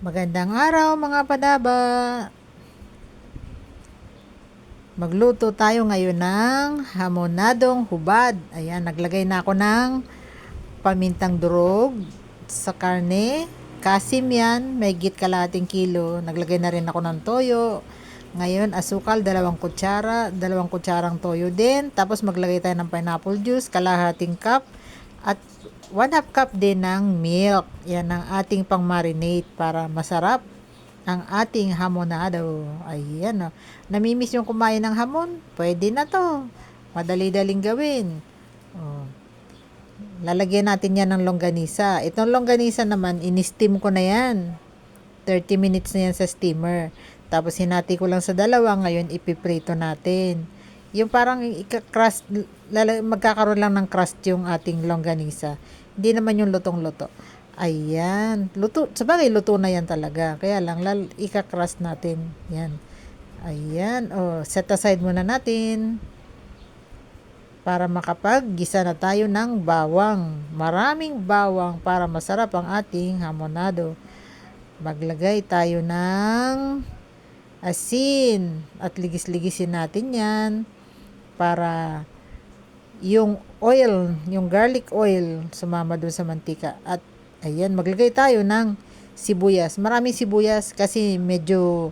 Magandang araw mga padaba. Magluto tayo ngayon ng hamonadong hubad. Ayan, naglagay na ako ng pamintang durog sa karne. Kasim yan, may git kalahating kilo. Naglagay na rin ako ng toyo. Ngayon, asukal, 2 kutsara, 2 kutsarang toyo din. Tapos maglagay tayo ng pineapple juice, kalahating cup. At 1/2 cup din ng milk. Yan ang ating pang marinate para masarap ang ating hamonado. Ayan, oh. Namimiss yung kumain ng hamon? Pwede na to. Madali-daling gawin. Oh. Lalagyan natin yan ng longganisa. Itong longganisa naman, in-steam ko na yan. 30 minutes na yan sa steamer. Tapos hinati ko lang sa dalawa. Ngayon, ipiprito natin. Yung parang crust, magkakaroon lang ng crust yung ating longganisa. Hindi naman yung lutong-luto. Ayan. Luto. Sabagay, luto na yan talaga. Kaya lang, ika-crust natin. Yan. Ayan. O, set aside muna natin. Para makapag-gisa na tayo ng bawang. Maraming bawang para masarap ang ating hamonado. Maglagay tayo ng asin. At ligis-ligisin natin yan. Para yung oil, yung garlic oil, sumama doon sa mantika. At ayan, maglagay tayo ng sibuyas. Maraming sibuyas kasi medyo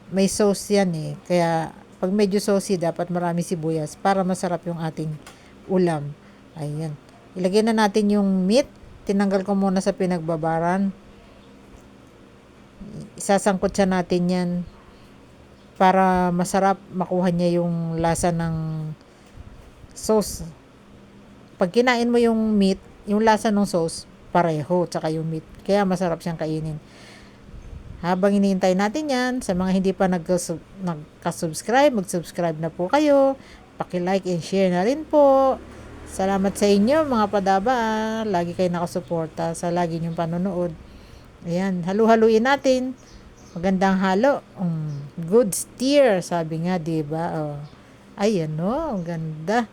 may sauce yan eh. Kaya pag medyo saucy, dapat maraming sibuyas para masarap yung ating ulam. Ayan. Ilagay na natin yung meat. Tinanggal ko muna sa pinagbabaran. Isasangkot siya natin yan para masarap makuha niya yung lasa ng sauce. Pag kinain mo yung meat, yung lasa ng sauce, pareho, tsaka yung meat. Kaya masarap siyang kainin. Habang hinihintay natin yan, sa mga hindi pa nagka-subscribe, mag-subscribe na po kayo. Paki-like and share na rin po. Salamat sa inyo mga padaba. Lagi kayo nakasuporta sa lagi niyong panonood. Ayan, halu-haluin natin. Magandang halo. Good steer, sabi nga, diba? Oh. Ayan, no, ganda.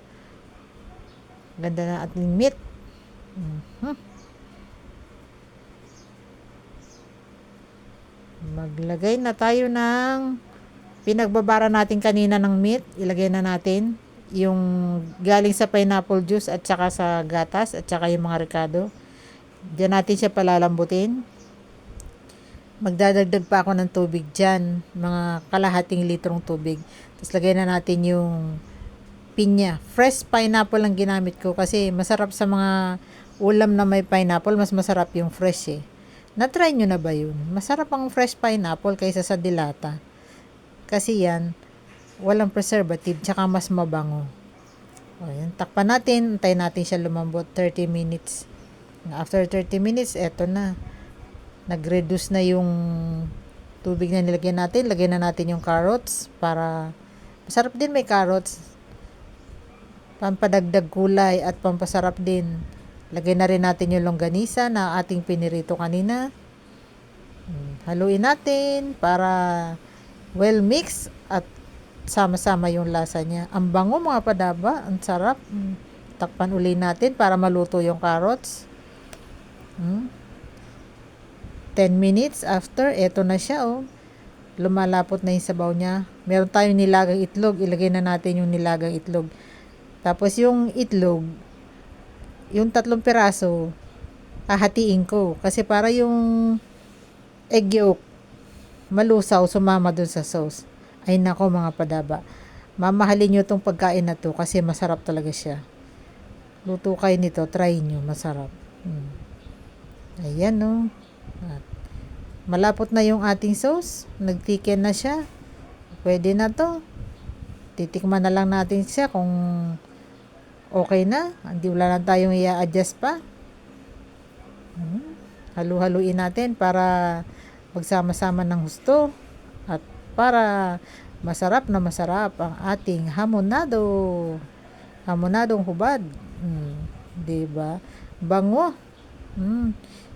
Ganda na ating meat. Maglagay na tayo ng pinagbabara natin kanina ng meat. Ilagay na natin yung galing sa pineapple juice at saka sa gatas at saka yung mga ricado. Diyan natin siya palalambutin. Magdadagdag pa ako ng tubig dyan. Mga kalahating litrong tubig. Tapos lagay na natin yung pinya. Fresh pineapple ang ginamit ko kasi masarap sa mga ulam na may pineapple. Mas masarap yung fresh eh. Na-try nyo na ba yun? Masarap ang fresh pineapple kaysa sa dilata. Kasi yan, walang preservative, tsaka mas mabango. O yan, takpan natin, antayin natin siya lumambot 30 minutes. After 30 minutes, eto na. Nag-reduce na yung tubig na nilagyan natin. Lagyan na natin yung carrots para masarap din may carrots. Pampadagdag kulay at pampasarap din. Lagay na rin natin yung longganisa na ating pinirito kanina. Haluin natin para well mix at sama-sama yung lasa niya. Ang bango mga padaba, ang sarap. Takpan uli natin para maluto yung carrots. 10 minutes after, eto na siya oh. Lumalapot na yung sabaw niya. Meron tayong nilagang itlog, ilagay na natin yung nilagang itlog. Tapos yung itlog, yung 3 piraso, hahatiin ko. Kasi para yung egg yolk, malusaw, sumama dun sa sauce. Ay nako mga padaba. Mamahalin nyo itong pagkain na to kasi masarap talaga siya. Luto kayo nito, try nyo, masarap. Ayan no. At malapot na yung ating sauce. Nagtiken na siya. Pwede na to. Titikman na lang natin siya kung okay na. Hindi wala lang tayong i-adjust pa. Halu-haluin natin para magsama-sama ng husto. At para masarap na masarap ang ating hamonado. Hamonadong hubad. Diba? Bango.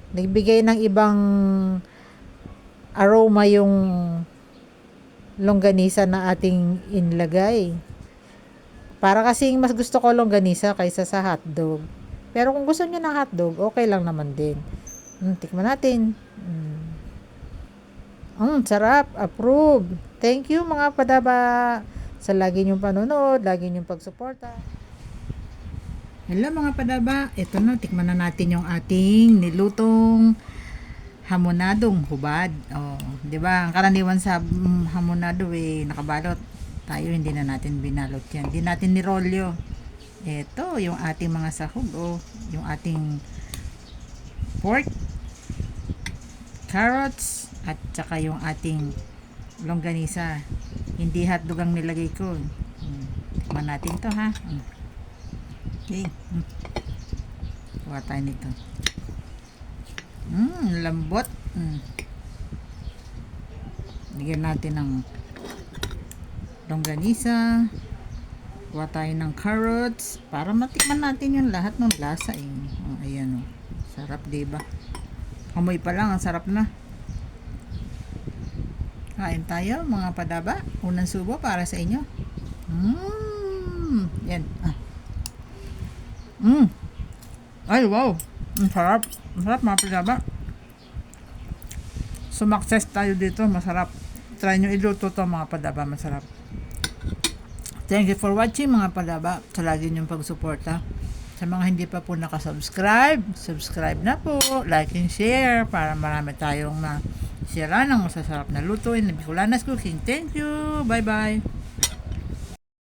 Nagbigay ng ibang aroma yung longganisa na ating inlagay. Para kasing mas gusto ko longganisa kaysa sa hotdog. Pero kung gusto niyo ng hotdog, okay lang naman din. Tikman natin. Sarap. Approve. Thank you mga padaba sa lagi niyong panonood, lagi niyong pagsuporta. Hello mga padaba, ito na, tikman na natin yung ating nilutong hamonadong hubad. Oh, 'di ba? Ang karaniwan sa hamonado nakabalot. Tayo hindi na natin binalot 'yan. Hindi natin nirolyo. Ito yung ating mga sahog, yung ating pork, carrots, at saka yung ating longganisa. Hindi hotdog ang nilagay ko. Tikman natin 'to ha. Okay. Kuha tayo nito. Lambot. Lagyan natin ng longganisa. Kuha tayo ng carrots para matikman natin yung lahat ng lasa ayan sarap, diba? Amoy pa lang, ang sarap na. Kain tayo mga padaba. Unang subo para sa inyo. Yan. Ay, wow. Ang sarap. Masarap mga padaba. Sumakses tayo dito. Masarap. Try nyo iluto to mga padaba. Masarap. Thank you for watching mga padaba. Sa lagi nyong pagsuporta. Sa mga hindi pa po nakasubscribe, subscribe na po. Like and share para marami tayong share ng masasarap na lutuin na Bicolanas Cooking. Thank you. Bye bye.